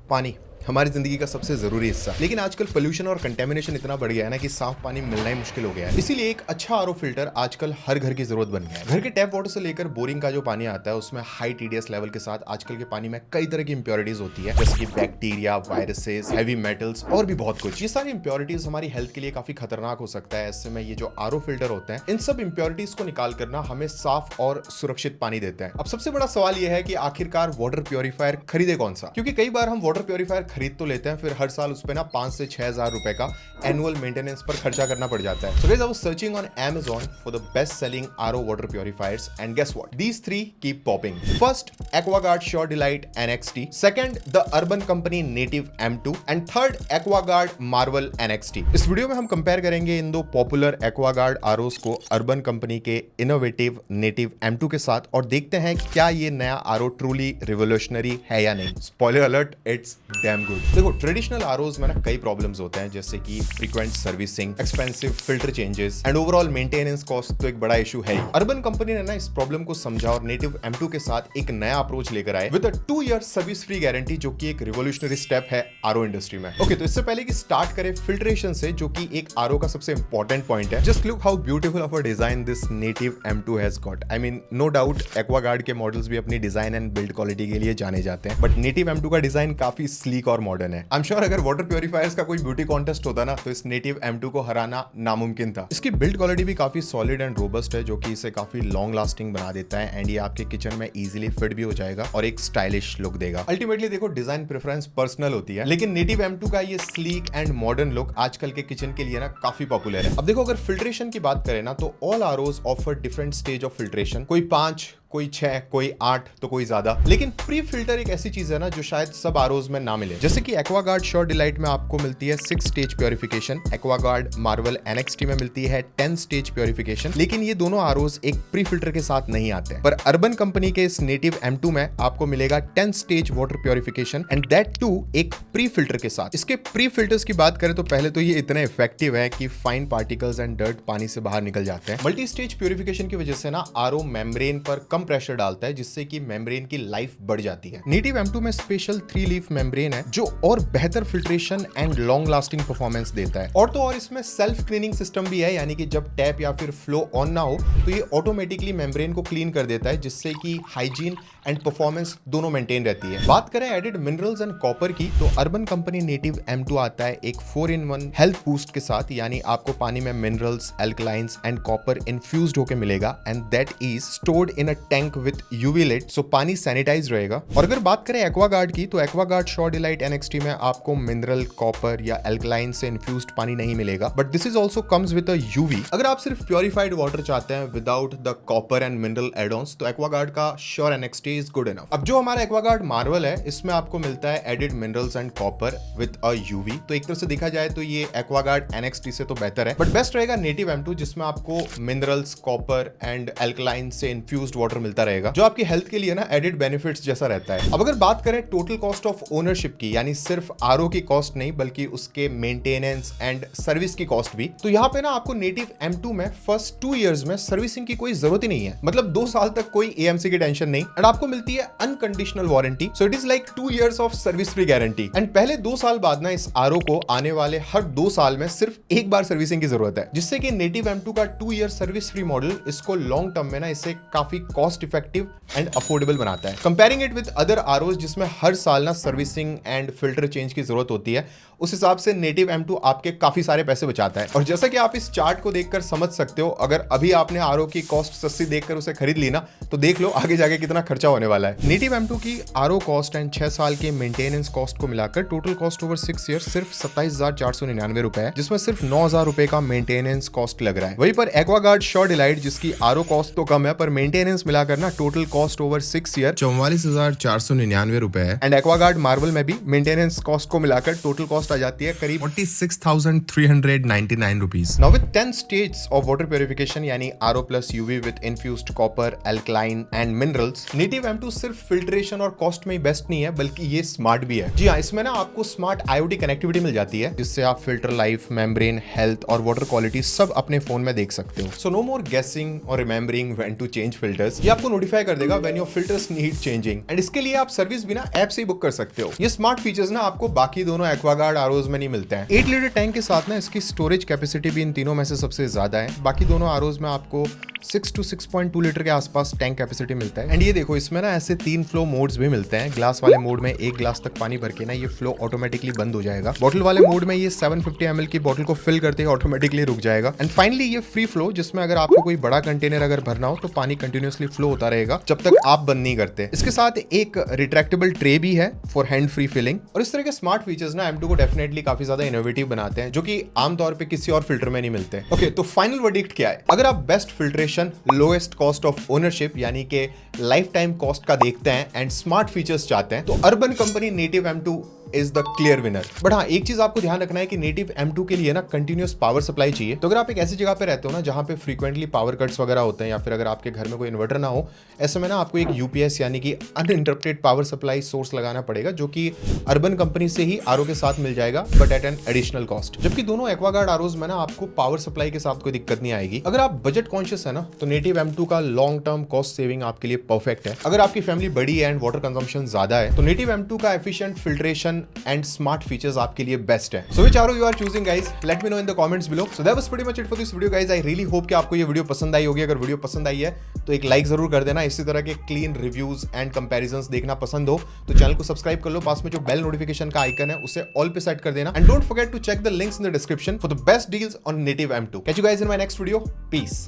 पानी हमारी जिंदगी का सबसे जरूरी हिस्सा, लेकिन आजकल पोल्यूशन और कंटेमिनेशन इतना बढ़ गया है ना कि साफ पानी मिलना ही मुश्किल हो गया है। इसीलिए एक अच्छा आरओ फिल्टर आजकल हर घर की जरूरत बन गया है। घर के टैप वाटर से लेकर बोरिंग का जो पानी आता है उसमें हाई टीडीएस लेवल के साथ आजकल के पानी में कई तरह की इंप्योरिटीज होती है, जैसे कि बैक्टीरिया, वायरसेस, हैवी मेटल्स और भी बहुत कुछ। ये सारी इंप्योरिटीज हमारी हेल्थ के लिए काफी खतरनाक हो सकता है। ऐसे में ये जो आरओ फिल्टर होते हैं इन सब इंप्योरिटीज को निकाल करना हमें साफ और सुरक्षित पानी देते हैं। अब सबसे बड़ा सवाल यह है कि आखिरकार वाटर प्योरीफायर खरीदे कौन सा, क्योंकि कई बार हम वाटर प्योरीफायर खरीद तो लेते हैं, फिर हर साल उस पे ना 5 से 6 हजार रुपए का एनुअल मेंटेनेंस पर खर्चा करना पड़ जाता है। So guys, I was searching on Amazon for the best-selling RO water purifiers, and guess what? These three keep popping. First, AquaGuard Sure Delight NXT. Second, the Urban Company Native M2, and third, AquaGuard Marvel NXT. इस video में हम compare करेंगे इन दो popular AquaGuard ROs को urban company के innovative native M2 के साथ, और देखते हैं क्या ये नया RO ट्रूली रिवोल्यूशनरी है या नहीं। Spoiler alert, it's damn good. देखो, ट्रेडिशनल आरओज में ना कई प्रॉब्लम्स होते हैं, जैसे कि frequent servicing, expensive filter changes and overall maintenance cost तो एक बड़ा इशू है। अर्बन कंपनी ने ना इस प्रॉब्लम को समझा और नेटिव M2 के साथ एक नया अप्रोच लेकर आए with a 2 year service free guarantee, जो कि एक रिवोल्यूशनरी स्टेप है आरओ इंडस्ट्री में। ओके, तो इससे पहले कि स्टार्ट करें फिल्ट्रेशन से, जो कि एक आरओ का सबसे इंपॉर्टेंट पॉइंट है, just look how beautiful of a design this native M2 has got. I mean, no doubt Aquaguard के मॉडल्स भी अपनी डिजाइन एंड बिल्ड क्वालिटी के लिए जाने जाते हैं, बट नेटिव M2 का डिजाइन काफी स्लीक और मॉडर्न है। आई एम श्योर अगर वाटर प्योरीफायर्स का कोई ब्यूटी कॉन्टेस्ट होता ना तो इस नेटिव M2 को हराना नामुमकिन था। इसकी बिल्ड क्वालिटी भी काफी सॉलिड एंड रोबस्ट है, जो कि इसे काफी लॉन्ग लास्टिंग बना देता है, एंड ये आपके किचन में इजीली फिट भी हो जाएगा और एक स्टाइलिश लुक देगा। अल्टीमेटली देखो, डिजाइन प्रेफरेंस पर्सनल होती है, लेकिन नेटिव M2 का ये स्लीक एंड मॉडर्न लुक आजकल के किचन के लिए ना काफी पॉपुलर है। अब देखो, अगर फिल्ट्रेशन की बात करें ना तो all ROs offer different stage of filtration, कोई 5, कोई 6, कोई 8 तो कोई ज्यादा। लेकिन प्री फिल्टर एक ऐसी चीज है ना जो शायद सब आरओज में ना मिले। जैसे कि एक्वागार्ड श्योर डिलाइट में आपको मिलती है 6 stage purification, Aquaguard Marvel NXT में मिलती है 10 स्टेज प्योरिफिकेशन, लेकिन ये दोनों आरओज एक प्री फिल्टर के साथ नहीं आते हैं। पर अर्बन कंपनी के इस नेटिव M2 में आपको मिलेगा 10 stage water purification, and that too एक प्री फिल्टर के साथ। इसके प्री फिल्टर्स की बात करें तो पहले तो ये इतने इफेक्टिव है कि फाइन पार्टिकल्स एंड डर्ट पानी से बाहर निकल जाते हैं। मल्टी स्टेज प्योरिफिकेशन की वजह से ना आरओ मेम्ब्रेन पर कम प्रेशर डालता है, जिससे कि मेम्ब्रेन की लाइफ बढ़ जाती है। नेटिव M2 में स्पेशल 3 लीफ मेम्ब्रेन है, जो और बेहतर filtration and long lasting performance देता है। और तो और इसमें सेल्फ क्लीनिंग सिस्टम भी है, यानी कि जब टैप या फिर फ्लो ऑन ना हो तो ये ऑटोमेटिकली मेम्ब्रेन को क्लीन कर देता है, जिससे कि हाइजीन एंड परफॉर्मेंस दोनों मेंटेन रहती है। बात करें एडेड मिनरल्स एंड कॉपर की, तो अर्बन कंपनी नेटिव M2 आता है एक 4-in-1 हेल्थ बूस्ट के साथ, यानी आपको पानी में minerals, alkalines and copper infused होकर मिलेगा, and that is stored in a tank with UV lid, so पानी सैनिटाइज रहेगा। और अगर बात करें एक्वागार्ड की, तो एक्वागार्ड श्योर डिलाइट NXT में आपको मिनरल, कॉपर या एल्कलाइन से इन्फ्यूज्ड पानी नहीं मिलेगा, but this is also comes with a UV। अगर आप सिर्फ प्योरिफाइड वाटर चाहते हैं without the copper and mineral add-ons, तो एक्वागार्ड का sure NXT is good enough. अब जो हमारा एक्वागार्ड मार्वल है, इसमें आपको मिलता है added minerals and copper with a UV, तो एक तरह से देखा जाए तो ये एक्वागार्ड NXT से तो बेहतर है, बट बेस्ट रहेगा नेटिव M2, जिसमें आपको मिनरल्स, कॉपर एंड एल्कलाइन से इन्फ्यूज्ड वाटर मिलता रहेगा, जो आपकी हेल्थ के लिए ना एडेड बेनिफिट्स जैसा रहता है। अब अगर बात करें टोटल कॉस्ट ऑफ ओनरशिप की, यानी सिर्फ आरओ की कॉस्ट नहीं बल्कि उसके मेंटेनेंस एंड सर्विस की कॉस्ट भी, तो यहाँ पे ना आपको नेटिव M2 में फर्स्ट 2 इयर्स में सर्विसिंग की कोई जरूरत ही नहीं है। मतलब 2 साल तक कोई AMC की टेंशन नहीं, एंड आपको मिलती है unconditional warranty, so it is like 2 years of service free guarantee. And पहले 2 साल बाद ना इस आरओ को आने वाले हर 2 साल में सिर्फ एक बार सर्विसिंग की जरूरत है, जिससे कि नेटिव M2 का 2 ईयर सर्विस फ्री मॉडल इसको लॉन्ग टर्म में ना इसे काफी कॉस्ट इफेक्टिव एंड अफोर्डेबल बनाता है। Comparing it with other ROs जिसमें हर साल ना सर्विसिंग एंड फिल्टर चेंज की जरूरत होती है, उस हिसाब से नेटिव M2 आपके काफी सारे पैसे बचाता है। और जैसा कि आप इस चार्ट को देखकर समझ सकते हो, अगर अभी आपने आरओ की कॉस्ट सस्ती देखकर उसे खरीद ली ना, तो देख लो आगे जाके कितना खर्चा होने वाला है। नेटिव M2 की आरओ कॉस्ट एंड 6 साल के मेंटेनेंस कॉस्ट को मिलाकर टोटल कॉस्ट ओवर 6 ईयर सिर्फ 27,499 रुपए है, जिसमें सिर्फ 9,000 रुपए का मेंटेनेंस कॉस्ट लग रहा है। वहीं पर एक्वागार्ड श्योर डिलाइट, जिसकी आरओ कॉस्ट तो कम है पर मेंटेनेंस मिलाकर ना टोटल कॉस्ट ओवर 6 ईयर 44,499 रुपए है, एंड एक्वागार्ड मार्वल में भी मेंटेनेंस कॉस्ट को मिलाकर टोटल कॉस्ट आ जाती है करीब 46,399 rupees. Now with 10 stages of water purification, यानी RO plus UV with infused copper, alkaline and minerals, native native M2 सिर्फ फिल्ट्रेशन और कॉस्ट में ही बेस्ट नहीं है, बल्कि ये स्मार्ट भी है। जी हाँ, इसमें ना आपको स्मार्ट IoT कनेक्टिविटी मिल जाती है, जिससे आप फिल्टर लाइफ, मेम्ब्रेन, हेल्थ और वाटर क्वालिटी सब अपने फोन में देख सकते हो। सो नो मोर गेसिंग और remembering when to change filters. ये आपको नोटिफाई कर देगा when your filters need changing, and इसके लिए आप सर्विस भी ना ऐप से ही बुक कर सकते हो। ये स्मार्ट फीचर्स ना आपको बाकी दोनों एक्वागार्ड आरओज में नहीं मिलते हैं। 8 लीटर टैंक के साथ ना इसकी स्टोरेज कैपेसिटी भी इन तीनों में से सबसे ज्यादा है। बाकी दोनों आरओज में आपको 6 to 6.2 लीटर के आसपास टैंक कैपेसिटी मिलता है। एंड ये देखो, इसमें ना ऐसे 3 फ्लो मोड्स भी मिलते हैं। ग्लास वाले मोड में 1 ग्लास तक पानी भर के ना ये फ्लो ऑटोमेटिकली बंद हो जाएगा। बॉटल वाले मोड में ये 750 ml की बॉटल को फिल करते ही ऑटोमेटिकली रुक जाएगा। एंड फाइनली ये फ्री फ्लो, जिसमें अगर आपको कोई बड़ा कंटेनर अगर भरना हो तो पानी कंटिन्यूअसली फ्लो होता रहेगा जब तक आप बंद नहीं करते। इसके साथ एक रिट्रैक्टेबल ट्रे भी है फॉर हैंड फ्री फिलिंग। और इस तरह के स्मार्ट फीचर्स ना M2 को डेफिनेटली काफी ज्यादा इनोवेटिव बनाते हैं, जो कि आमतौर पे किसी और फिल्टर में नहीं मिलते। ओके, तो फाइनल वर्डिक्ट क्या है? अगर आप best filtration, lowest cost of ownership यानी कि लाइफ टाइम कॉस्ट का देखते हैं एंड स्मार्ट फीचर्स चाहते हैं, तो urban company native M2 is the clear winner. But हाँ, एक चीज आपको ध्यान रखना है कि नेटिव M2 के लिए ना कंटिन्यूअस पावर सप्लाई चाहिए। तो अगर आप एक ऐसी जगह पे रहते हो ना जहां पे फ्रीक्वेंटली पावर कट्स वगैरह होते हैं, या फिर अगर आपके घर में कोई इन्वर्टर ना हो, ऐसे में ना आपको एक UPS यानी कि अनइंटरप्टेड पावर सप्लाई सोर्स लगाना पड़ेगा, जो कि अर्बन कंपनी से ही आरओ के साथ मिल जाएगा, but at an additional cost. जबकि दोनों एक्वागार्ड आरओज में ना आपको पावर सप्लाई के साथ कोई दिक्कत नहीं आएगी। अगर आप बजट कॉन्शियस है ना, तो नेटिव M2 का लॉन्ग टर्म कॉस्ट सेविंग आपके लिए परफेक्ट है। अगर आपकी फैमिली बड़ी है एंड वाटर कंजम्पशन ज्यादा है, तो नेटिव M2 का efficient filtration and smart features आपके लिए बेस्ट है। So which RO you are choosing guys? Let me know in the comments below. So that was pretty much it for this video guys. I really hope कि आपको ये video पसंद आई होगी। अगर video पसंद आई है तो एक लाइक जरूर कर देना। इसी तरह के क्लीन रिव्यूज एंड कंपैरिजंस देखना पसंद हो तो चैनल को सब्सक्राइब कर लो। पास में जो बेल नोटिफिकेशन का आइकन है उसे ऑल पे सेट कर देना। And don't forget to check the links in the description for the best deals on native M2। Catch you guys in my next video. Piece.